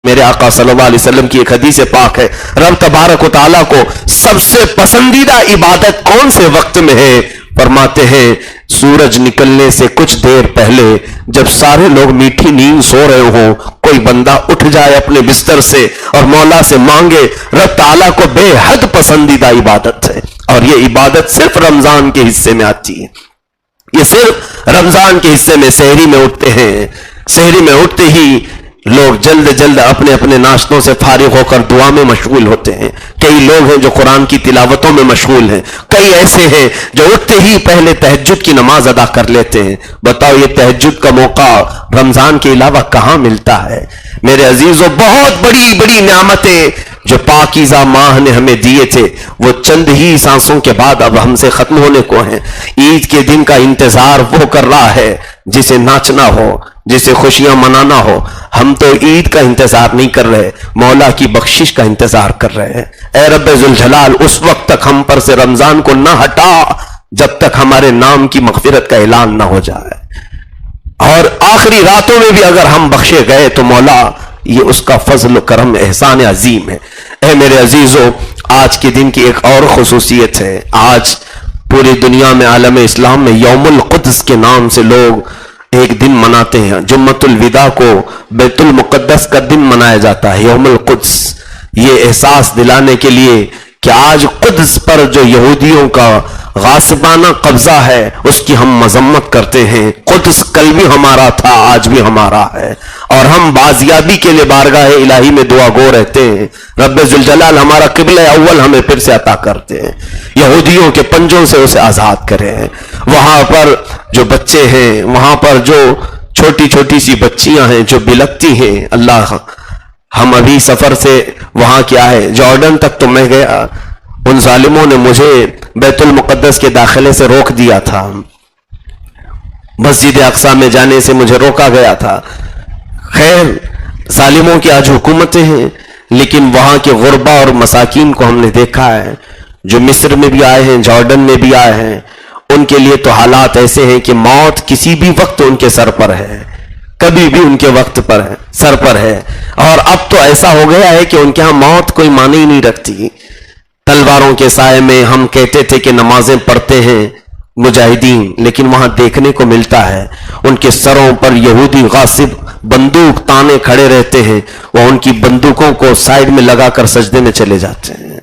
میرے آقا صلی اللہ علیہ وسلم کی ایک حدیث پاک ہے، رب تبارک و تعالیٰ کو سب سے پسندیدہ عبادت کون سے وقت میں ہے؟ فرماتے ہیں سورج نکلنے سے کچھ دیر پہلے، جب سارے لوگ میٹھی نیند سو رہے ہوں، کوئی بندہ اٹھ جائے اپنے بستر سے اور مولا سے مانگے، رب تعالیٰ کو بے حد پسندیدہ عبادت ہے۔ اور یہ عبادت صرف رمضان کے حصے میں آتی ہے، یہ صرف رمضان کے حصے میں۔ سحری میں اٹھتے ہیں، سحری میں اٹھتے ہی لوگ جلد جلد اپنے اپنے ناشتوں سے فارغ ہو کر دعا میں مشغول ہوتے ہیں۔ کئی لوگ ہیں جو قرآن کی تلاوتوں میں مشغول ہیں، کئی ایسے ہیں جو اٹھتے ہی پہلے تہجد کی نماز ادا کر لیتے ہیں۔ بتاؤ یہ تہجد کا موقع رمضان کے علاوہ کہاں ملتا ہے؟ میرے عزیزوں، بہت بڑی بڑی نعمتیں جو پاکیزہ ماہ نے ہمیں دیے تھے وہ چند ہی سانسوں کے بعد اب ہم سے ختم ہونے کو ہیں۔ عید کے دن کا انتظار وہ کر رہا ہے جسے ناچنا ہو، جسے خوشیاں منانا ہو۔ ہم تو عید کا انتظار نہیں کر رہے، مولا کی بخشش کا انتظار کر رہے ہیں۔ اے رب ذوالجلال، اس وقت تک ہم پر سے رمضان کو نہ ہٹا جب تک ہمارے نام کی مغفرت کا اعلان نہ ہو جائے، اور آخری راتوں میں بھی اگر ہم بخشے گئے تو مولا یہ اس کا فضل و کرم احسان عظیم ہے۔ اے میرے عزیزو، آج کے دن کی ایک اور خصوصیت ہے۔ آج پوری دنیا میں، عالم اسلام میں یوم القدس کے نام سے لوگ ایک دن مناتے ہیں۔ جمعۃ الوداع کو بیت المقدس کا دن منایا جاتا ہے، یوم القدس، یہ احساس دلانے کے لیے کہ آج قدس پر جو یہودیوں کا غاصبانہ قبضہ ہے اس کی ہم مذمت کرتے ہیں۔ قدس کل بھی ہمارا تھا، آج بھی ہمارا ہے، اور ہم بازیابی کے لیے بارگاہ الہی میں دعا گو رہتے ہیں۔ رب ذوالجلال ہمارا قبلہ اول ہمیں پھر سے عطا کرتے ہیں، یہودیوں کے پنجوں سے اسے آزاد کرے ہیں۔ وہاں پر جو بچے ہیں، وہاں پر جو چھوٹی چھوٹی سی بچیاں ہیں جو بلکتی ہیں، اللہ، ہم ابھی سفر سے وہاں کیا ہے جارڈن تک تو میں گیا، ان ظالموں نے مجھے بیت المقدس کے داخلے سے روک دیا تھا، مسجد اقصی میں جانے سے مجھے روکا گیا تھا۔ خیر، ظالموں کی آج حکومتیں ہیں، لیکن وہاں کے غربا اور مساکین کو ہم نے دیکھا ہے، جو مصر میں بھی آئے ہیں، جارڈن میں بھی آئے ہیں، ان کے لیے تو حالات ایسے ہیں کہ موت کسی بھی وقت ان کے سر پر ہے، کبھی بھی ان کے وقت پر ہے، سر پر ہے۔ اور اب تو ایسا ہو گیا ہے کہ ان کے ہاں موت کوئی معنی ہی نہیں رکھتی۔ تلواروں کے سائے میں ہم کہتے تھے کہ نمازیں پڑھتے ہیں مجاہدین، لیکن وہاں دیکھنے کو ملتا ہے ان کے سروں پر یہودی غاصب بندوق تانے کھڑے رہتے ہیں، وہ ان کی بندوقوں کو سائیڈ میں لگا کر سجدے میں چلے جاتے ہیں،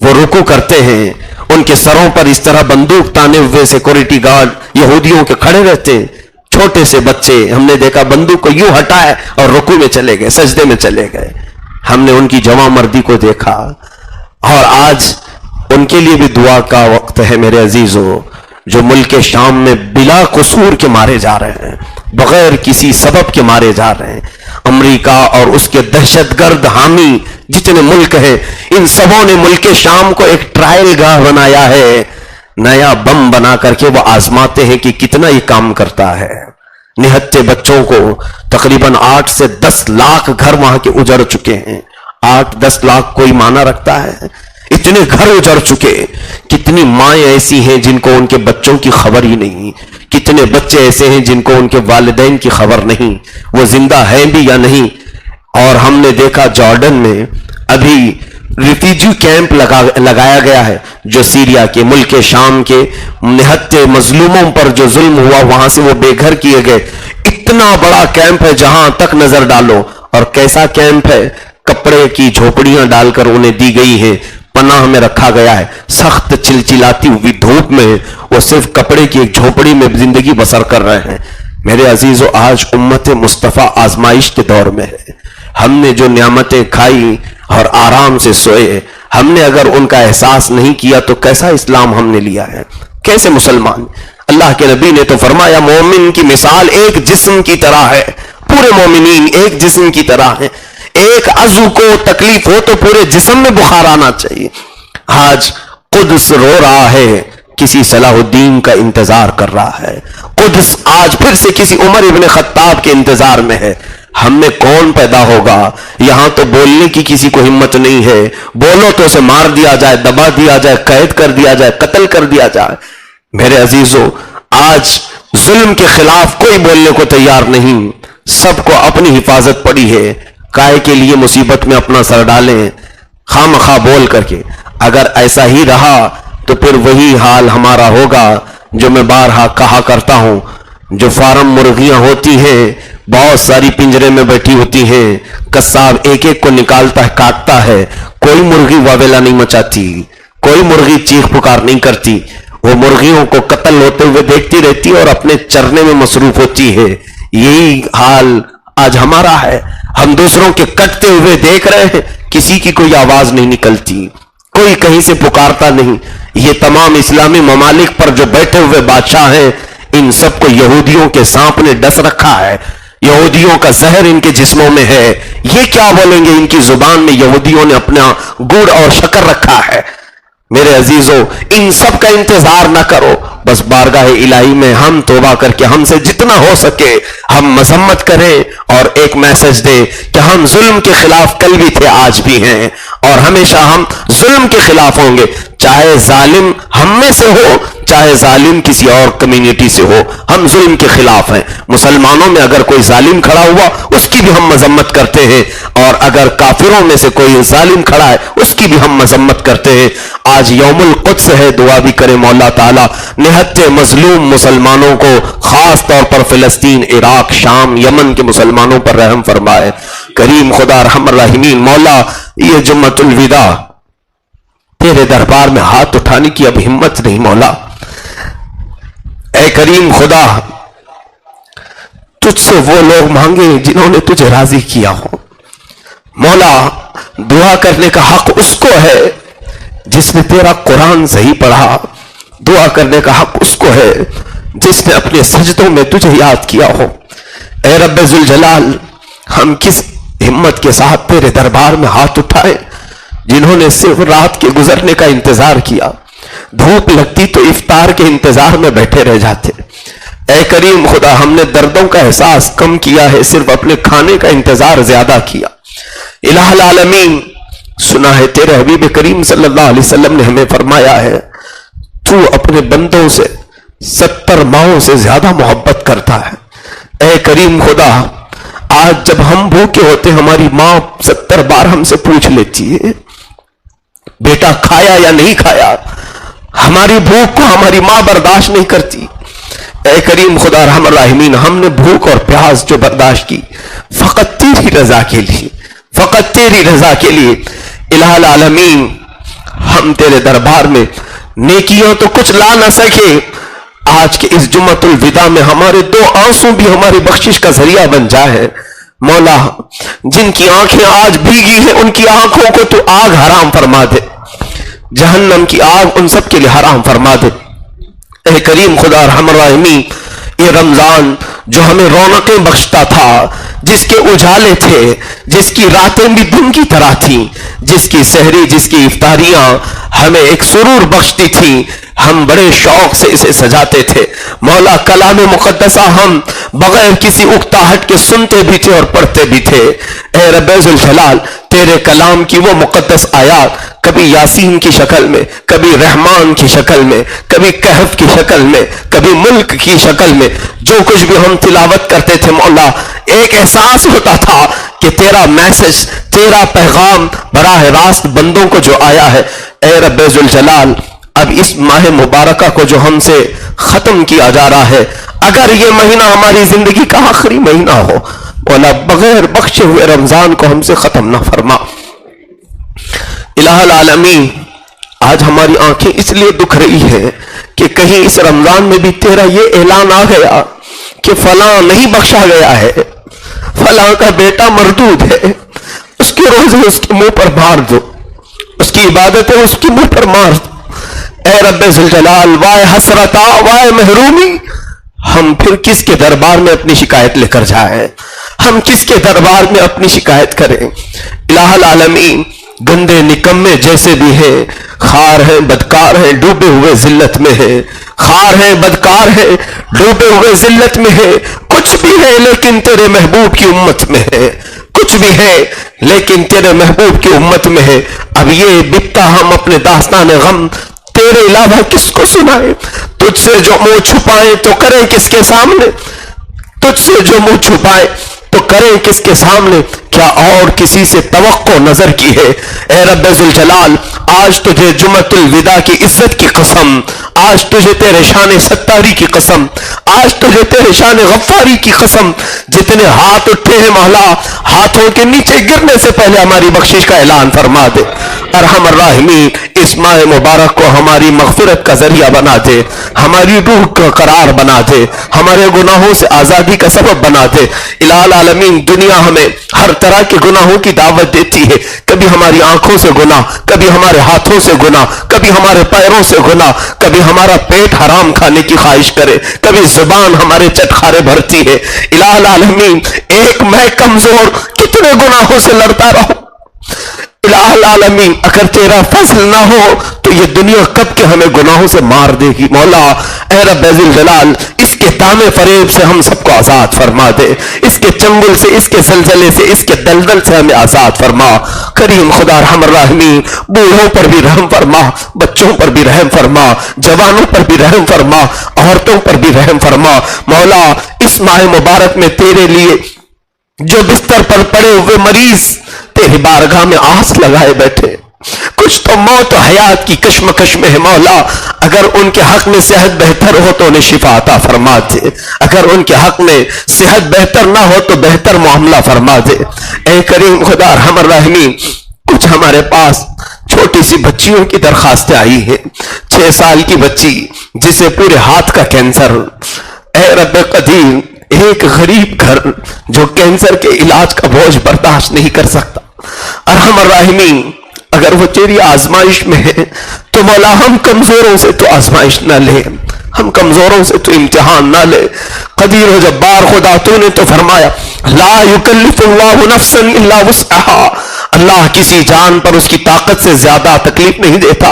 وہ رکوع کرتے ہیں، ان کے سروں پر اس طرح بندوق تانے ہوئے سیکورٹی گارڈ یہودیوں کے کھڑے رہتے ہیں۔ چھوٹے سے بچے ہم نے دیکھا بندوق کو یوں ہٹائے اور رکوع میں چلے گئے، سجدے میں چلے گئے۔ ہم نے ان کی جواں مردی کو دیکھا، اور آج ان کے لیے بھی دعا کا وقت ہے میرے عزیزو، جو ملک شام میں بلا قصور کے مارے جا رہے ہیں، بغیر کسی سبب کے مارے جا رہے ہیں۔ امریکہ اور اس کے دہشت گرد حامی جتنے ملک ہیں، ان سبوں نے ملک شام کو ایک ٹرائل گاہ بنایا ہے، نیا بم بنا کر کے وہ آزماتے ہیں کہ کتنا یہ کام کرتا ہے۔ نہتے بچوں کو تقریباً 8 سے 10 لاکھ گھر وہاں کے اجڑ چکے ہیں۔ 8-10 لاکھ کوئی معنی رکھتا ہے؟ اتنے گھر اجڑ چکے۔ کتنی مائیں ایسی ہیں جن کو ان کے بچوں کی خبر ہی نہیں، کتنے بچے ایسے ہیں جن کو ان کے والدین کی خبر نہیں، وہ زندہ ہیں بھی یا نہیں۔ اور ہم نے دیکھا جارڈن میں ابھی ریفیوجی کیمپ لگایا گیا ہے، جو سیریا کے ملک شام کے نہتے مظلوموں پر جو ظلم ہوا وہاں سے وہ بے گھر کیے گئے۔ اتنا بڑا کیمپ ہے جہاں تک نظر ڈالو، اور کیسا کیمپ ہے؟ کپڑے کی جھوپڑیاں ڈال کر انہیں دی گئی ہیں، پناہ میں رکھا گیا ہے۔ سخت چلچلاتی ہوئی دھوپ میں وہ صرف کپڑے کی ایک جھوپڑی میں زندگی بسر کر رہے ہیں۔ میرے عزیزو، آج امت مصطفیٰ آزمائش کے دور میں ہے۔ ہم نے جو نعمتیں کھائی اور آرام سے سوئے، ہم نے اگر ان کا احساس نہیں کیا تو کیسا اسلام ہم نے لیا ہے؟ کیسے مسلمان؟ اللہ کے نبی نے تو فرمایا مومن کی مثال ایک جسم کی طرح ہے، پورے مومنین ایک جسم کی طرح ہیں۔ ایک عضو کو تکلیف ہو تو پورے جسم میں بخار آنا چاہیے۔ آج قدس رو رہا ہے، کسی صلاح الدین کا انتظار کر رہا ہے۔ قدس آج پھر سے کسی عمر ابن خطاب کے انتظار میں ہے۔ ہم میں کون پیدا ہوگا؟ یہاں تو بولنے کی کسی کو ہمت نہیں ہے، بولو تو اسے مار دیا جائے، دبا دیا جائے، قید کر دیا جائے، قتل کر دیا جائے۔ میرے عزیزو، آج ظلم کے خلاف کوئی بولنے کو تیار نہیں، سب کو اپنی حفاظت پڑی ہے۔ کائے کے لیے مصیبت میں اپنا سر ڈالیں خامخواہ بول کر کے. اگر ایسا ہی رہا تو پھر وہی حال ہمارا ہوگا جو میں بارہا کہا کرتا ہوں. جو فارم مرغیاں ہوتی ہیں بہت ساری پنجرے میں بیٹھی ہوتی ہیں, قصاب ایک ایک کو نکالتا ہے, کاٹتا ہے, کوئی مرغی واویلا نہیں مچاتی, کوئی مرغی چیخ پکار نہیں کرتی. وہ مرغیوں کو قتل ہوتے ہوئے دیکھتی رہتی ہے اور اپنے چرنے میں مصروف ہوتی ہے. یہی حال آج ہمارا ہے. ہم دوسروں کے کٹتے ہوئے دیکھ رہے ہیں, کسی کی کوئی آواز نہیں نکلتی, کوئی کہیں سے پکارتا نہیں. یہ تمام اسلامی ممالک پر جو بیٹھے ہوئے بادشاہ ہیں, ان سب کو یہودیوں کے سانپ نے ڈس رکھا ہے. یہودیوں کا زہر ان کے جسموں میں ہے. یہ کیا بولیں گے؟ ان کی زبان میں یہودیوں نے اپنا گڑ اور شکر رکھا ہے. میرے عزیزوں, ان سب کا انتظار نہ کرو, بس بارگاہ الہی میں ہم توبہ کر کے ہم سے جتنا ہو سکے ہم مذمت کریں اور ایک میسج دیں کہ ہم ظلم کے خلاف کل بھی تھے, آج بھی ہیں, اور ہمیشہ ہم ظلم کے خلاف ہوں گے. چاہے ظالم ہم میں سے ہو, چاہے ظالم کسی اور کمیونٹی سے ہو, ہم ظلم کے خلاف ہیں. مسلمانوں میں اگر کوئی ظالم کھڑا ہوا اس کی بھی ہم مذمت کرتے ہیں, اور اگر کافروں میں سے کوئی ظالم کھڑا ہے اس کی بھی ہم مذمت کرتے ہیں. آج یوم القدس ہے, دعا بھی کرے مولا تعالیٰ نہتے مظلوم مسلمانوں کو, خاص طور پر فلسطین, عراق, شام, یمن کے مسلمانوں پر رحم فرمائے. کریم خدا ارحم الراحمین, مولا یہ جمعۃ الوداع تیرے دربار میں ہاتھ اٹھانے کی اب ہمت نہیں مولا. اے کریم خدا, تجھ سے وہ لوگ مانگے جنہوں نے تجھے راضی کیا ہو. مولا دعا کرنے کا حق اس کو ہے جس نے تیرا قرآن صحیح پڑھا, دعا کرنے کا حق اس کو ہے جس نے اپنے سجدوں میں تجھے یاد کیا ہو. اے رب ذوالجلال, ہم کس ہمت کے ساتھ تیرے دربار میں ہاتھ اٹھائے جنہوں نے صرف رات کے گزرنے کا انتظار کیا, دھوپ لگتی تو افطار کے انتظار میں بیٹھے رہ جاتے. اے کریم خدا, ہم نے دردوں کا احساس کم کیا ہے, صرف اپنے کھانے کا انتظار زیادہ کیا. الہ العالمین, سنا ہے تیرے حبیب کریم صلی اللہ علیہ وسلم نے ہمیں فرمایا ہے تو اپنے بندوں سے 70 ماؤں سے زیادہ محبت کرتا ہے. اے کریم خدا, آج جب ہم بھوکے ہوتے ہماری ماں 70 بار ہم سے پوچھ لیتی ہے بیٹا کھایا یا نہیں کھایا. ہماری بھوک کو ہماری ماں برداشت نہیں کرتی. اے کریم خدا رحم الراحمین, ہم نے بھوک اور پیاس جو برداشت کی فقط تیری رضا کے لیے, فقط تیری رضا کے لیے. الہ العالمین, ہم تیرے دربار میں نیکیاں تو کچھ لا نہ سکے, آج کے اس جمعۃ الوداع میں ہمارے 2 آنسو بھی ہماری بخشش کا ذریعہ بن جائے. مولا جن کی آنکھیں آج بھیگی ہیں ان کی آنکھوں کو تو آگ حرام فرما دے, جہنم کی آگ ان سب کے لیے حرام فرما دے. اے کریم خدا رحم الراحمین, یہ رمضان جو ہمیں رونقیں بخشتا تھا, جس کے اجالے تھے, جس کی راتیں بھی دن کی طرح تھیں, جس کی سحری, جس کی افطاریاں ہمیں ایک سرور بخشتی تھیں, ہم بڑے شوق سے اسے سجاتے تھے. مولا کلام مقدسہ ہم بغیر کسی اکتاہٹ کے سنتے بھی تھے اور پڑھتے بھی تھے. اے رب ذوالجلال, تیرے کلام کی وہ مقدس آیات کبھی یاسین کی شکل میں, کبھی رحمان کی شکل میں, کبھی کہف کی شکل میں, کبھی ملک کی شکل میں, جو کچھ بھی ہم تلاوت کرتے تھے مولا ایک احساس ہوتا تھا کہ تیرا میسج, تیرا پیغام براہ راست بندوں کو جو آیا ہے. اے رب ذوالجلال, اب اس ماہ مبارکہ کو جو ہم سے ختم کیا جا رہا ہے, اگر یہ مہینہ ہماری زندگی کا آخری مہینہ ہو مولا, بغیر بخشے ہوئے رمضان کو ہم سے ختم نہ فرما. الہ العالمین, آج ہماری آنکھیں اس لیے دکھ رہی ہیں کہ کہیں اس رمضان میں بھی تیرا یہ اعلان آ گیا کہ فلاں نہیں بخشا گیا ہے, فلاں کا بیٹا مردود ہے, اس کے روزے اس کے منہ پر مار دو, اس کی عبادتیں اس کے منہ پر مار دو. اے رب ذوالجلال, وائے حسرتا, وائے محرومی, ہم پھر کس کے دربار میں اپنی شکایت لے کر جائیں, ہم کس کے دربار میں اپنی شکایت کریں. الہ العالمین, گندے نکمے جیسے بھی ہیں, خار ہیں, بدکار ہیں, ڈوبے ہوئے ذلت میں ہیں, خار ہیں, بدکار ہیں, ڈوبے ہوئے ذلت میں ہیں, کچھ بھی ہے لیکن تیرے محبوب کی امت میں ہے, کچھ بھی ہے لیکن تیرے محبوب کی امت میں ہے. اب یہ بکتا ہم اپنے داستان غم تیرے علاوہ کس کو سنائیں, تجھ سے جو منہ چھپائیں تو کریں کس کے سامنے, تجھ سے جو منہ چھپائیں تو کریں کس کے سامنے؟ کیا اور کسی سے توقع نظر کی ہے؟ اے رب ذوالجلال، آج تجھے جمعۃ الوداع کی عزت کی قسم، آج تجھے تیرے شان ستاری کی قسم، آج تجھے تیرے شان غفاری کی قسم، جتنے ہاتھ اٹھے ہیں مولا، ہاتھوں کے نیچے گرنے سے پہلے ہماری بخشش کا اعلان فرما دے۔ ارحم الراحمین، اس ماہ مبارک کو ہماری مغفرت کا ذریعہ بنا دے، ہماری روح کا قرار بنا دے، ہمارے گناہوں سے آزادی کا سبب بنا دے۔ الہ العالمین، دنیا ہمیں ہر طرح کے گناہوں کی دعوت دیتی ہے، کبھی ہماری آنکھوں سے گناہ، کبھی ہمارے ہاتھوں سے گناہ، کبھی ہمارے پیروں سے گناہ، کبھی ہمارا پیٹ حرام کھانے کی خواہش کرے، کبھی زبان ہمارے چٹخارے بھرتی ہے۔ الہ العالمین، ایک میں کمزور کتنے گناہوں سے لڑتا رہوں۔ الہ العالمین، اگر تیرا فضل نہ ہو تو یہ دنیا کب کے ہمیں گناہوں سے مار دے گی۔ مولا اے رب ذوالجلال، اس کے دامے فریب سے ہم سب کو آزاد فرما دے، اس کے چنگل سے، اس کے زلزلے سے، اس کے دلدل سے ہمیں آزاد فرما۔ کریم خدا ارحم الراحمین، بوڑھوں پر بھی رحم فرما، بچوں پر بھی رحم فرما، جوانوں پر بھی رحم فرما، عورتوں پر بھی رحم فرما۔ مولا اس ماہ مبارک میں تیرے لیے جو بستر پر پڑے ہوئے مریض تیری بارگاہ میں آس لگائے بیٹھے، کچھ تو موت و حیات کی کشمکش میں ہے مولا، اگر ان کے حق میں صحت بہتر ہو تو انہیں شفا عطا فرما دے، اگر ان کے حق میں صحت بہتر نہ ہو تو بہتر معاملہ فرما دے۔ اے کریم خدا ارحم الراحمین، کچھ ہمارے پاس چھوٹی سی بچیوں کی درخواستیں آئی ہیں، 6 سال کی بچی جسے پورے ہاتھ کا کینسر۔ اے رب قدیر، ایک غریب گھر جو کینسر کے علاج کا بوجھ برداشت نہیں کر سکتا، ارحم الراحمین اگر وہ تیری آزمائش میں ہے تو مولا ہم کمزوروں سے تو آزمائش نہ لے، ہم کمزوروں سے تو امتحان نہ لے۔ قدیر و جبار خدا، تو نے تو فرمایا لا یکلف اللہ نفسا الا وسعها، اللہ کسی جان پر اس کی طاقت سے زیادہ تکلیف نہیں دیتا۔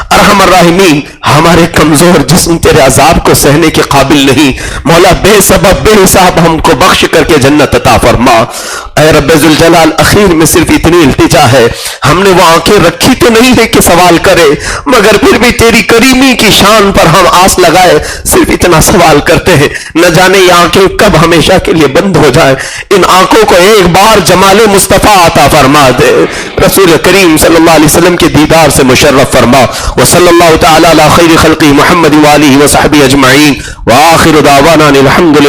ارحم الراحمین، ہمارے کمزور جسم تیرے عذاب کو سہنے کے قابل نہیں، مولا بے سبب بے حساب ہم کو بخش کر کے جنت عطا فرما۔ اے رب ذوالجلال، اخیر میں صرف اتنی التجا ہے، ہم نے وہ آنکھیں رکھی تو نہیں ہے کہ سوال کرے، مگر پھر بھی تیری کریمی کی شان پر ہم آس لگائے صرف اتنا سوال کرتے ہیں، نہ جانے یہ آنکھیں کب ہمیشہ کے لیے بند ہو جائے، ان آنکھوں کو ایک بار جمال مصطفیٰ عطا فرما دے، رسول کریم صلی اللہ علیہ وسلم کے دیدار سے مشرف فرما۔ وصلی اللہ تعالی علی خیر خلقہ محمد وآلہ وصحبہ اجمعین، وآخر دعوانا الحمدللہ۔